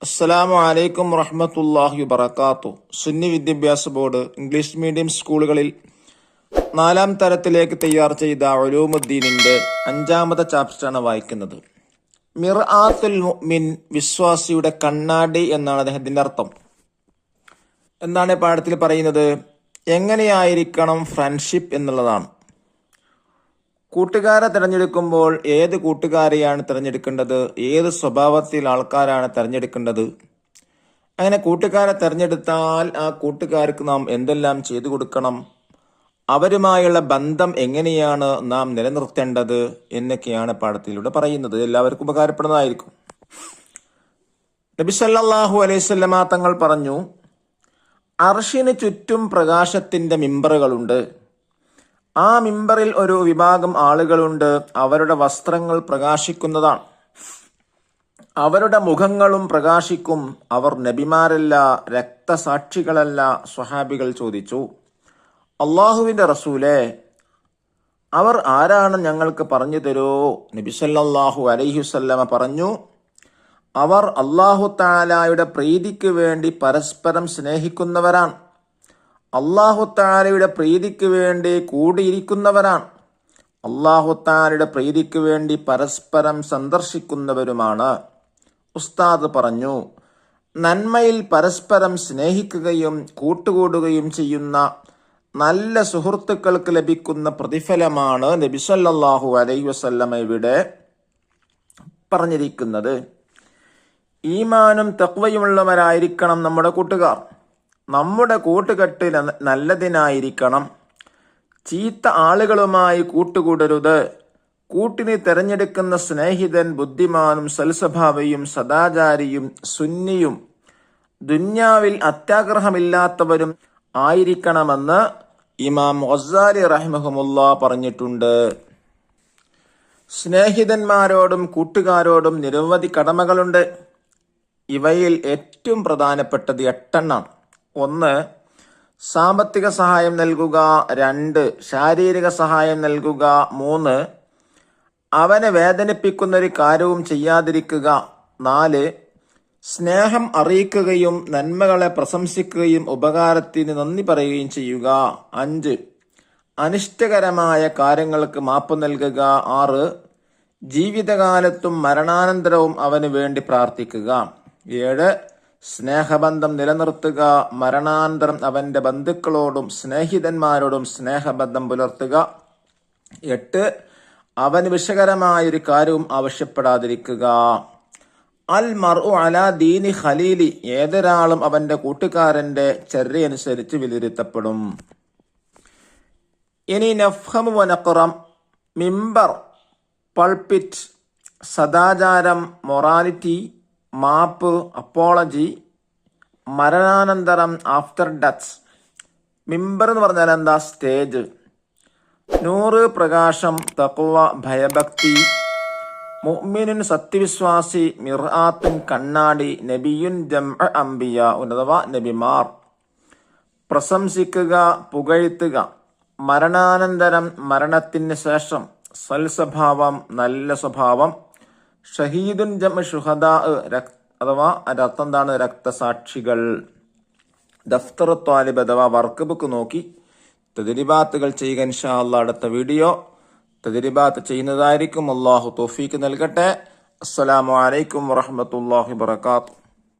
അസ്സലാമു അലൈക്കും വറഹ്മത്തുള്ളാഹി വബറകാതുഹു. സുന്നി വിദ്യാഭ്യാസ ബോർഡ് ഇംഗ്ലീഷ് മീഡിയം സ്കൂളുകളിൽ 4-ാം തരത്തിലേക്ക് തയ്യാർ ചെയ്ത ഉലൂമുദ്ദീനിന്റെ 5-ാമത്തെ ചാപ്റ്ററാണ് വായിക്കുന്നത്. മിർആത്തുൽ മുഅ്മിൻ, വിശ്വാസിയുടെ കണ്ണാടി എന്നാണ് അദ്ദേഹത്തിന്റെ അർത്ഥം. എന്താണ് പാഠത്തിൽ പറയുന്നത്? എങ്ങനെയായിരിക്കണം ഫ്രണ്ട്ഷിപ്പ് എന്നുള്ളതാണ്. കൂട്ടുകാരെ തിരഞ്ഞെടുക്കുമ്പോൾ ഏത് കൂട്ടുകാരെയാണ് തിരഞ്ഞെടുക്കേണ്ടത്, ഏത് സ്വഭാവത്തിൽ ആൾക്കാരാണ് തിരഞ്ഞെടുക്കേണ്ടത്, അങ്ങനെ കൂട്ടുകാരെ തിരഞ്ഞെടുത്താൽ ആ കൂട്ടുകാർക്ക് നാം എന്തെല്ലാം ചെയ്തു കൊടുക്കണം, അവരുമായുള്ള ബന്ധം എങ്ങനെയാണ് നാം നിലനിർത്തേണ്ടത് എന്നൊക്കെയാണ് പാഠത്തിലൂടെ പറയുന്നത്. എല്ലാവർക്കും ഉപകാരപ്പെടുന്നതായിരിക്കും. നബി സല്ലല്ലാഹു അലൈഹി വസല്ലമ തങ്ങൾ പറഞ്ഞു, അർശിന് ചുറ്റും പ്രകാശത്തിന്റെ മിമ്പറുകളുണ്ട്. ആ മിമ്പറിൽ ഒരു വിഭാഗം ആളുകളുണ്ട്, അവരുടെ വസ്ത്രങ്ങൾ പ്രകാശിക്കുന്നതാണ്, അവരുടെ മുഖങ്ങളും പ്രകാശിക്കും. അവർ നബിമാരല്ല, രക്തസാക്ഷികളല്ല. സ്വഹാബികൾ ചോദിച്ചു, അള്ളാഹുവിന്റെ റസൂലേ, അവർ ആരാണ്, ഞങ്ങൾക്ക് പറഞ്ഞു തരോ? നബി സല്ലല്ലാഹു അലൈഹി വസല്ലമ പറഞ്ഞു, അവർ അല്ലാഹു തആലയുടെ പ്രീതിക്ക് വേണ്ടി പരസ്പരം സ്നേഹിക്കുന്നവരാണ്, അല്ലാഹു തആലയുടെ പ്രീതിക്ക് വേണ്ടി കൂടിയിരിക്കുന്നവരാണ്, അല്ലാഹു തആലയുടെ പ്രീതിക്ക് വേണ്ടി പരസ്പരം സന്ദർശിക്കുന്നവരുമാണ്. ഉസ്താദ് പറഞ്ഞു, നന്മയിൽ പരസ്പരം സ്നേഹിക്കുകയും കൂട്ടുകൂടുകയും ചെയ്യുന്ന നല്ല സുഹൃത്തുക്കൾക്ക് ലഭിക്കുന്ന പ്രതിഫലമാണ് നബി സല്ലല്ലാഹു അലൈഹി വസല്ലമ ഇവിടെ പറഞ്ഞിരിക്കുന്നത്. ഈമാനും തഖ്വയുമുള്ളവരായിരിക്കണം നമ്മുടെ കൂട്ടുകാർ. നമ്മുടെ കൂട്ടുകെട്ട് നല്ലതിനായിരിക്കണം. ചീത്ത ആളുകളുമായി കൂട്ടുകൂടരുത്. കൂട്ടിന് തിരഞ്ഞെടുക്കുന്ന സ്നേഹിതൻ ബുദ്ധിമാനും സൽസ്വഭാവിയും സദാചാരിയും സുന്നിയും ദുന്യാവിൽ അത്യാഗ്രഹമില്ലാത്തവരും ആയിരിക്കണമെന്ന് ഇമാം ഗസ്സാലി റഹിമഹുമുല്ലാ പറഞ്ഞിട്ടുണ്ട്. സ്നേഹിതന്മാരോടും കൂട്ടുകാരോടും നിരവധി കടമകളുണ്ട്. ഇവയിൽ ഏറ്റവും പ്രധാനപ്പെട്ടത് 8 1. സാമ്പത്തിക സഹായം നൽകുക. 2. ശാരീരിക സഹായം നൽകുക. 3. അവനെ വേദനിപ്പിക്കുന്ന ഒരു കാര്യവും ചെയ്യാതിരിക്കുക. 4. സ്നേഹം അറിയിക്കുകയും നന്മകളെ പ്രശംസിക്കുകയും ഉപകാരത്തിന് നന്ദി പറയുകയും ചെയ്യുക. 5. അനിഷ്ടകരമായ കാര്യങ്ങൾക്ക് മാപ്പ് നൽകുക. 6. ജീവിതകാലത്തും മരണാനന്തരവും അവന് വേണ്ടി പ്രാർത്ഥിക്കുക. 7. സ്നേഹബന്ധം നിലനിർത്തുക. മരണാനന്തരം അവന്റെ ബന്ധുക്കളോടും സ്നേഹിതന്മാരോടും സ്നേഹബന്ധം പുലർത്തുക. 8. അവന് വിഷകരമായൊരു കാര്യവും ആവശ്യപ്പെടാതിരിക്കുക. അൽ മർഉ അലാ ദീനി ഖലീലി, ഏതൊരാളും അവന്റെ കൂട്ടുകാരന്റെ ചര്യനുസരിച്ച് വിലയിരുത്തപ്പെടും. ഇനി നഫ്ഹമു വനഖറം, മിമ്പർ, പൾപിറ്റ്, സദാചാരം, മൊറാലിറ്റി, മാപ്പ്, അപ്പോളജി, മരണാനന്തരം, ആഫ്റ്റർ ഡെത്ത്. മിമ്പർ എന്ന് പറഞ്ഞാൽ എന്താ? സ്റ്റേജ്. നൂറ്, പ്രകാശം, തഖ്വ, ഭയഭക്തി, മുഅ്മിനുൻ, സത്യവിശ്വാസി, മിർആത്തുൻ, കണ്ണാടി, നബിയുൻ, ജംഅ അംബിയ, അഥവാ നബിമാർ. പ്രശംസിക്കുക, പുകഴ്ത്തുക. മരണാനന്തരം, മരണത്തിന് ശേഷം, സൽസ്വഭാവം, നല്ല സ്വഭാവം. ഷഹീദുൻ, ജംഅ ശുഹദാ, അഥവാ അർത്ഥം എന്താണ്? രക്തസാക്ഷികൾ. ദഫ്തർ ത്വാലിബ് അഥവാ വർക്ക് ബുക്ക് നോക്കി തദ്രിബാത്തുകൾ ചെയ്യുക. ഇൻഷാ അല്ലാഹ് അടുത്ത വീഡിയോ തദ്രിബാത്ത് ചെയ്യുന്നതായിരിക്കും. അല്ലാഹു തൗഫീഖ് നൽകട്ടെ. അസ്സലാമു അലൈക്കും വറഹ്മത്തുള്ളാഹി വബറകാതുഹു.